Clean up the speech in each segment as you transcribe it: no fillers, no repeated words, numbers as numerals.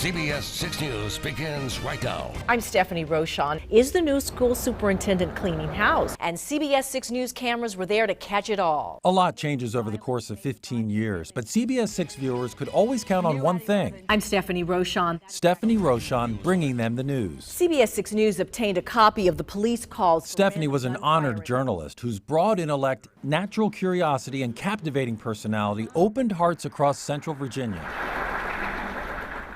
CBS 6 News begins right now. I'm Stephanie Rochon. Is the new school superintendent cleaning house? And CBS 6 News cameras were there to catch it all. A lot changes over the course of 15 years, but CBS 6 viewers could always count on one thing. I'm Stephanie Rochon. Stephanie Rochon bringing them the news. CBS 6 News obtained a copy of the police calls. Stephanie was an honored journalist whose broad intellect, natural curiosity, and captivating personality opened hearts across Central Virginia.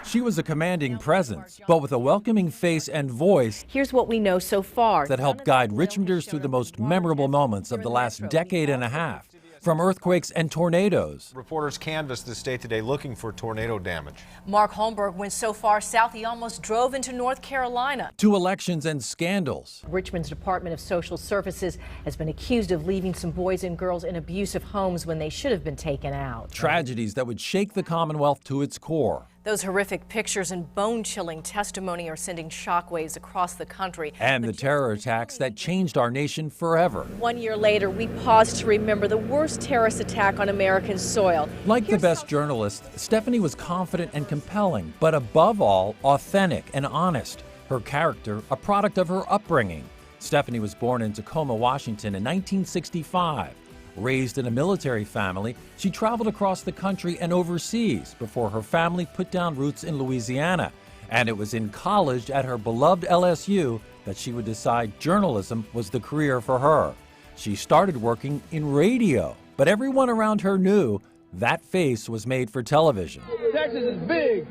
She was a commanding presence, but with a welcoming face and voice. Here's what we know so far That helped guide Richmonders through the most memorable moments of the last decade and a half, from earthquakes and tornadoes. Reporters canvassed the state today looking for tornado damage. Mark Holmberg went so far south he almost drove into North Carolina. To elections and scandals. Richmond's Department of Social Services has been accused of leaving some boys and girls in abusive homes when they should have been taken out. Tragedies that would shake the Commonwealth to its core. Those horrific pictures and bone-chilling testimony are sending shockwaves across the country. And the terror attacks that changed our nation forever. 1 year later, we pause to remember the worst terrorist attack on American soil. Like the best journalist, Stephanie was confident and compelling, but above all, authentic and honest. Her character, a product of her upbringing. Stephanie was born in Tacoma, Washington in 1965. Raised in a military family, she traveled across the country and overseas before her family put down roots in Louisiana. And it was in college at her beloved LSU that she would decide journalism was the career for her. She started working in radio, but everyone around her knew that face was made for television. Texas is big.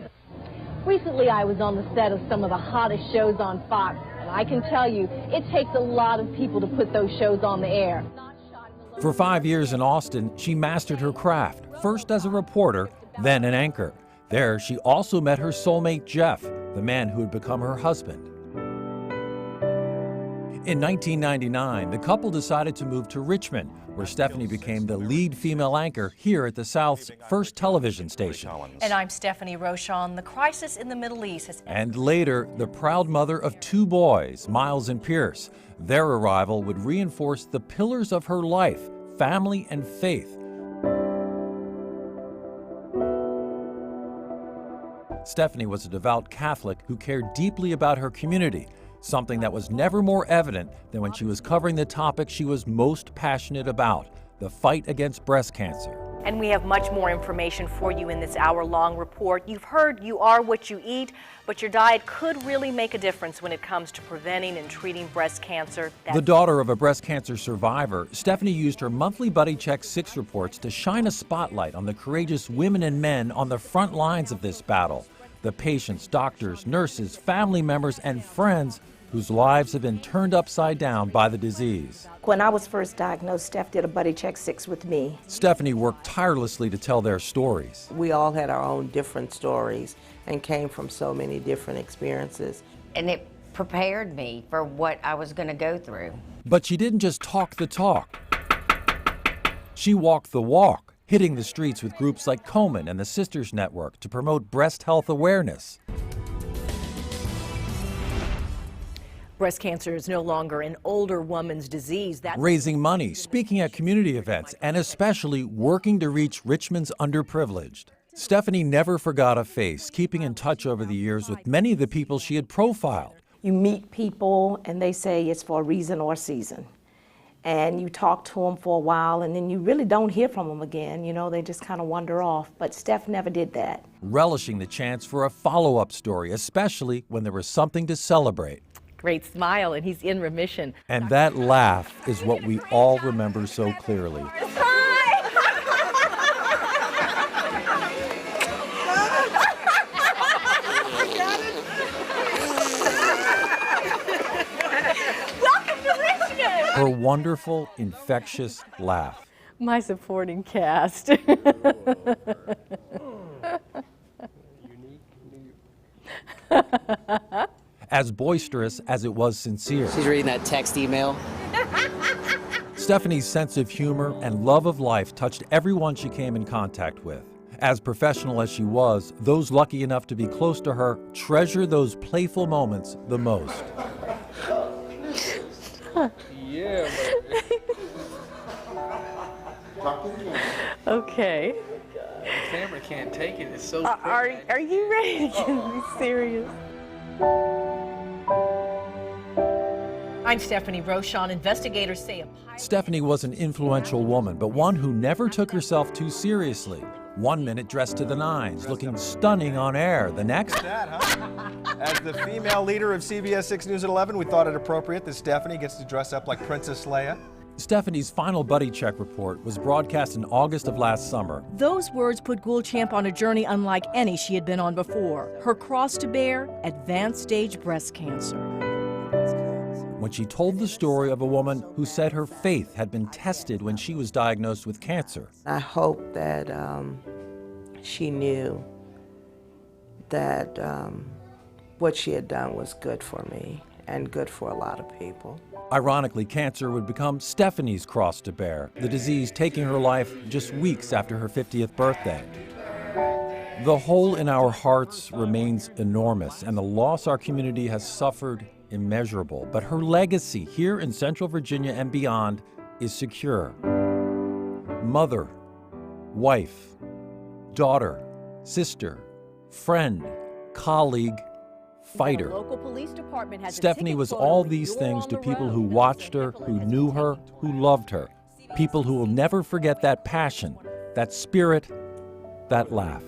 Recently, I was on the set of some of the hottest shows on Fox, and I can tell you, it takes a lot of people to put those shows on the air. For 5 years in Austin, she mastered her craft, first as a reporter, then an anchor. There, she also met her soulmate, Jeff, the man who would become her husband. In 1999, the couple decided to move to Richmond, where Stephanie became the lead female anchor here at the South's first television station. And I'm Stephanie Rochon. The crisis in the Middle East has... And later, the proud mother of 2 boys, Miles and Pierce. Their arrival would reinforce the pillars of her life, family and faith. Stephanie was a devout Catholic who cared deeply about her community, something that was never more evident than when she was covering the topic she was most passionate about, the fight against breast cancer. And we have much more information for you in this hour-long report. You've heard you are what you eat, but your diet could really make a difference when it comes to preventing and treating breast cancer. The daughter of a breast cancer survivor, Stephanie used her monthly Buddy Check 6 reports to shine a spotlight on the courageous women and men on the front lines of this battle. The patients, doctors, nurses, family members, and friends whose lives have been turned upside down by the disease. When I was first diagnosed, Steph did a Buddy Check 6 with me. Stephanie worked tirelessly to tell their stories. We all had our own different stories and came from so many different experiences. And it prepared me for what I was going to go through. But she didn't just talk the talk. She walked the walk, hitting the streets with groups like Komen and the Sisters Network to promote breast health awareness. Breast cancer is no longer an older woman's disease. Raising money, speaking at community events, and especially working to reach Richmond's underprivileged. Stephanie never forgot a face, keeping in touch over the years with many of the people she had profiled. You meet people and they say it's for a reason or a season. And you talk to them for a while and then you really don't hear from them again. You know, they just kind of wander off. But Steph never did that. Relishing the chance for a follow-up story, especially when there was something to celebrate. Great smile, and he's in remission. And that laugh is what we all remember so clearly. Welcome to Richmond! Her wonderful, infectious laugh. My supporting cast. As boisterous as it was sincere. She's reading that text email. Stephanie's sense of humor and love of life touched everyone she came in contact with. As professional as she was, those lucky enough to be close to her treasure those playful moments the most. Yeah, Okay. camera can't take it. It's so Are you ready to get me serious? I'm Stephanie Rochon. Investigators say a pilot... Stephanie was an influential woman, but one who never took herself too seriously. 1 minute dressed to the nines, looking stunning on air. The next... That, huh? As the female leader of CBS 6 News at 11, we thought it appropriate that Stephanie gets to dress up like Princess Leia. Stephanie's final buddy check report was broadcast in August of last summer. Those words put Gulchamp on a journey unlike any she had been on before. Her cross to bear, advanced stage breast cancer. When she told the story of a woman who said her faith had been tested when she was diagnosed with cancer. I hope that she knew that what she had done was good for me and good for a lot of people. Ironically, cancer would become Stephanie's cross to bear, the disease taking her life just weeks after her 50th birthday. The hole in our hearts remains enormous, and the loss our community has suffered immeasurable. But her legacy here in Central Virginia and beyond is secure. Mother, wife, daughter, sister, friend, colleague, fighter. Local police department has Stephanie was all these things to people who watched her, who knew her, who loved her. People who will never forget that passion, that spirit, that laugh.